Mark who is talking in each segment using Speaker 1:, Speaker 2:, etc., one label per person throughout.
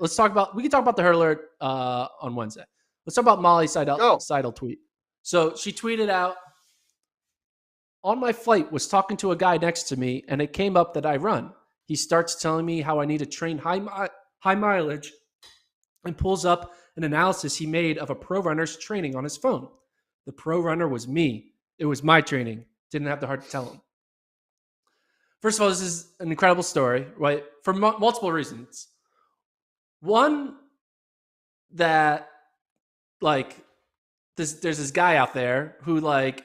Speaker 1: we can talk about the hurdler on Wednesday. Let's talk about Molly
Speaker 2: Go.
Speaker 1: Seidel tweet. So she tweeted out, on my flight, was talking to a guy next to me, and it came up that I run. He starts telling me how I need to train high mileage and pulls up an analysis he made of a pro runner's training on his phone. The pro runner was me. It was my training. Didn't have the heart to tell him. First of all, this is an incredible story, right? For multiple reasons. One, that like there's this guy out there who like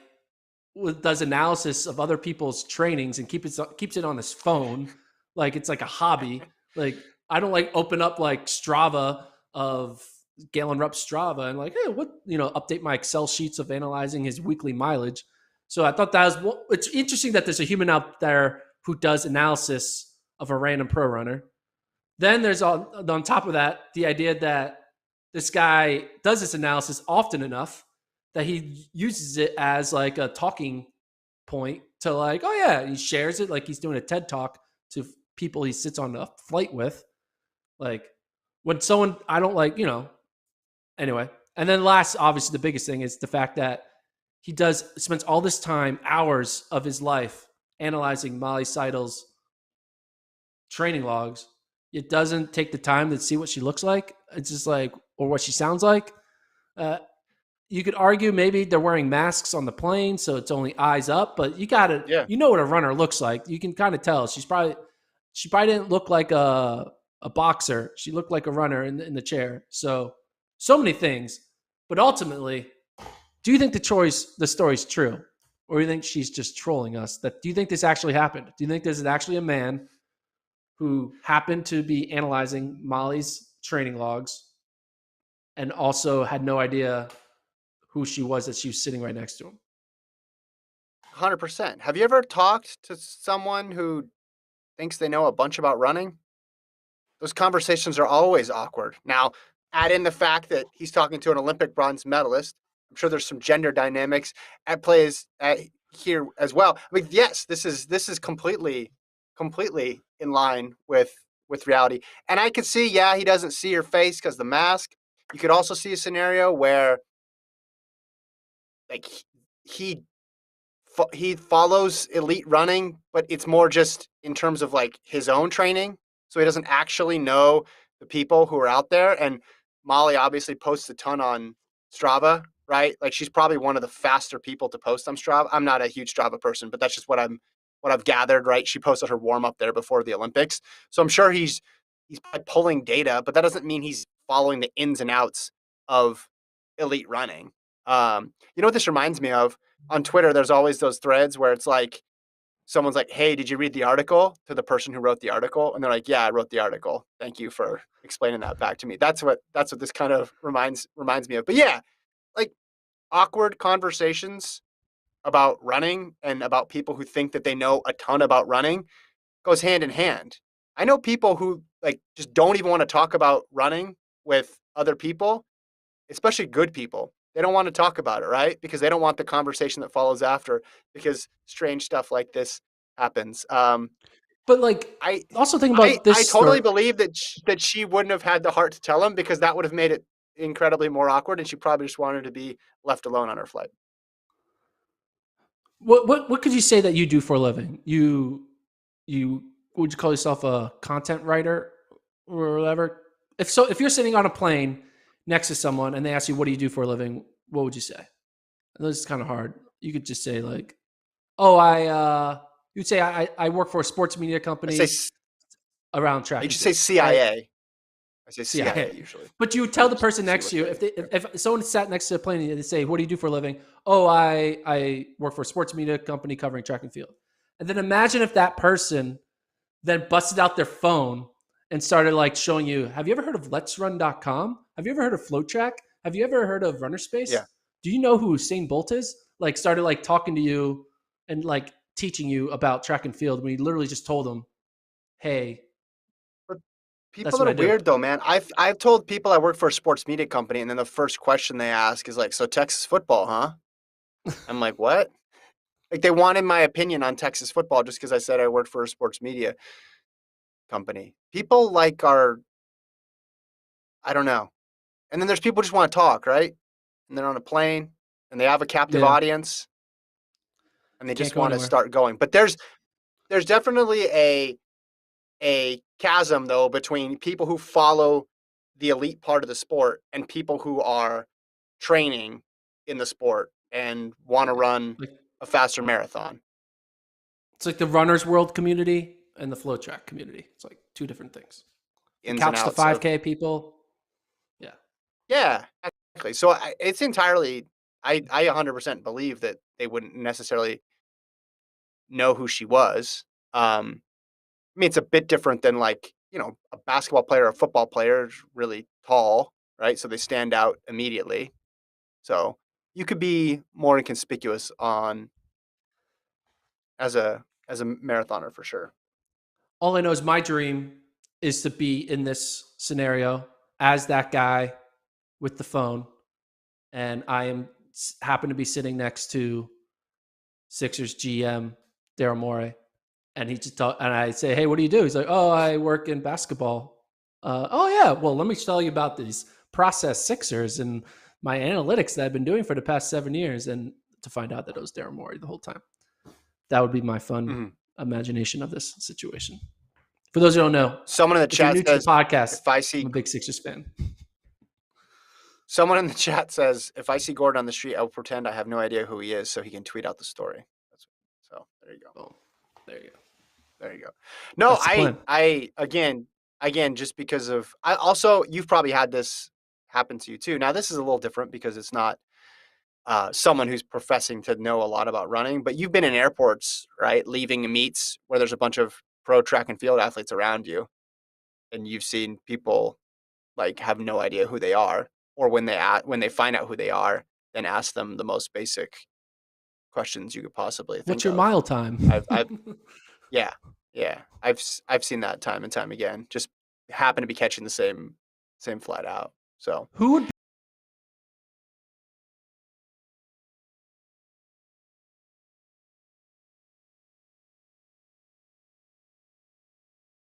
Speaker 1: does analysis of other people's trainings and keeps it on his phone, like it's like a hobby. Like I don't like open up like Strava of Galen Rupp Strava and like, hey, update my Excel sheets of analyzing his weekly mileage. So I thought that was, it's interesting that there's a human out there who does analysis of a random pro runner. Then there's on top of that, the idea that this guy does this analysis often enough that he uses it as like a talking point to like, oh yeah, he shares it like he's doing a TED talk to people he sits on a flight with. Like when someone I don't like, anyway. And then last, obviously the biggest thing is the fact that he spends all this time, hours of his life analyzing Molly Seidel's training logs. It doesn't take the time to see what she looks like. It's just like, or what she sounds like. You could argue maybe they're wearing masks on the plane, so it's only eyes up, but you know what a runner looks like. You can kind of tell. She probably didn't look like a boxer. She looked like a runner in the chair. So many things. But ultimately, do you think the story's true? Or do you think she's just trolling us? Do you think this actually happened? Do you think this is actually a man who happened to be analyzing Molly's training logs and also had no idea who she was that she was sitting right next to him?
Speaker 2: 100%. Have you ever talked to someone who thinks they know a bunch about running? Those conversations are always awkward. Now, add in the fact that he's talking to an Olympic bronze medalist. I'm sure there's some gender dynamics at play here as well. I mean, yes, this is completely in line with reality. And I could see, yeah, he doesn't see her face because the mask. You could also see a scenario where like he follows elite running, but it's more just in terms of like his own training. So he doesn't actually know the people who are out there. And Molly obviously posts a ton on Strava, right? Like she's probably one of the faster people to post on Strava. I'm not a huge Strava person, but that's just what I've gathered, right? She posted her warm up there before the Olympics. So I'm sure he's pulling data, but that doesn't mean he's following the ins and outs of elite running. You know what this reminds me of? On Twitter, there's always those threads where it's like, someone's like, hey, did you read the article, to the person who wrote the article? And they're like, yeah, I wrote the article. Thank you for explaining that back to me. That's what this kind of reminds me of. But yeah, like awkward conversations about running and about people who think that they know a ton about running goes hand in hand. I know people who like just don't even want to talk about running with other people, especially good people. They don't want to talk about it, right? Because they don't want the conversation that follows after, because strange stuff like this happens.
Speaker 1: But like,
Speaker 2: I
Speaker 1: also think about this
Speaker 2: I totally
Speaker 1: story.
Speaker 2: believe that she wouldn't have had the heart to tell him, because that would have made it incredibly more awkward, and she probably just wanted to be left alone on her flight.
Speaker 1: What could you say that you do for a living? You would you call yourself a content writer or whatever? If you're sitting on a plane next to someone and they ask you what do you do for a living, what would you say? And this is kind of hard. You could just say like, oh, you'd say I work for a sports media
Speaker 2: I say
Speaker 1: company around track
Speaker 2: I
Speaker 1: and
Speaker 2: just say
Speaker 1: field, right?
Speaker 2: CIA. I say CIA
Speaker 1: CIA.
Speaker 2: usually.
Speaker 1: But you would tell the person
Speaker 2: See
Speaker 1: next
Speaker 2: what
Speaker 1: to you
Speaker 2: they
Speaker 1: if someone sat next to a plane and they say, "What do you do for a living?" Oh, I work for a sports media company covering track and field. And then imagine if that person then busted out their phone and started like showing you, have you ever heard of Let'sRun.com? Have you ever heard of FloTrack? Have you ever heard of Runner Space?
Speaker 2: Yeah.
Speaker 1: Do you know who Usain Bolt is? Like started like talking to you and like teaching you about track and field when you literally just told them, hey,
Speaker 2: But
Speaker 1: that's
Speaker 2: people
Speaker 1: what
Speaker 2: are
Speaker 1: I do.
Speaker 2: weird though, man. I've told people I work for a sports media company, and then the first question they ask is like, "So Texas football, huh?" I'm like, "What?" Like they wanted my opinion on Texas football just because I said I worked for a sports media company. People like are I don't know. And then there's people who just want to talk, right? And they're on a plane and they have a captive
Speaker 1: Yeah.
Speaker 2: audience and they
Speaker 1: Can't
Speaker 2: just
Speaker 1: go
Speaker 2: want to
Speaker 1: anywhere.
Speaker 2: start going. But there's definitely a chasm though between people who follow the elite part of the sport and people who are training in the sport and want to
Speaker 1: Yeah.
Speaker 2: run
Speaker 1: Like
Speaker 2: a faster marathon.
Speaker 1: it's like the runner's world community and the FloTrack community. It's like two different things. The
Speaker 2: Ins and
Speaker 1: couch to
Speaker 2: outs of
Speaker 1: 5K people. Yeah.
Speaker 2: yeah, exactly. So it's entirely I 100% believe that they wouldn't necessarily know who she was. I mean, it's a bit different than like, a basketball player or a football player is really tall, right? So they stand out immediately. So you could be more inconspicuous on as a marathoner for sure.
Speaker 1: All I know is my dream is to be in this scenario as that guy with the phone, and I happen to be sitting next to Sixers GM Daryl Morey, and he just talk, and I say, "Hey, what do you do?" He's like, "Oh, I work in basketball." Oh yeah, well, let me tell you about these process Sixers and my analytics that I've been doing for the past 7 years, and to find out that it was Daryl Morey the whole time. That would be my fun
Speaker 2: Mhm.
Speaker 1: imagination of this situation. For those who don't know,
Speaker 2: Someone in the
Speaker 1: if you're
Speaker 2: chat
Speaker 1: new to the
Speaker 2: says
Speaker 1: podcast,
Speaker 2: if I
Speaker 1: I'm
Speaker 2: see
Speaker 1: a big Sixers fan.
Speaker 2: someone in the chat says if I see Gordon on the street, I will pretend I have no idea who he is so he can tweet out the story. So there you go.
Speaker 1: Boom. There you go.
Speaker 2: There you go. No,
Speaker 1: That's the plan.
Speaker 2: I again, just because of I also you've probably had this happen to you too. Now this is a little different because it's not someone who's professing to know a lot about running, but you've been in airports, right? Leaving meets where there's a bunch of pro track and field athletes around you, and you've seen people like have no idea who they are, or when they find out who they are, then ask them the most basic questions you could possibly
Speaker 1: What's
Speaker 2: think
Speaker 1: your
Speaker 2: of.
Speaker 1: mile time?
Speaker 2: I've yeah, yeah. I've seen that time and time again. Just happen to be catching the same flight out. So
Speaker 1: Who would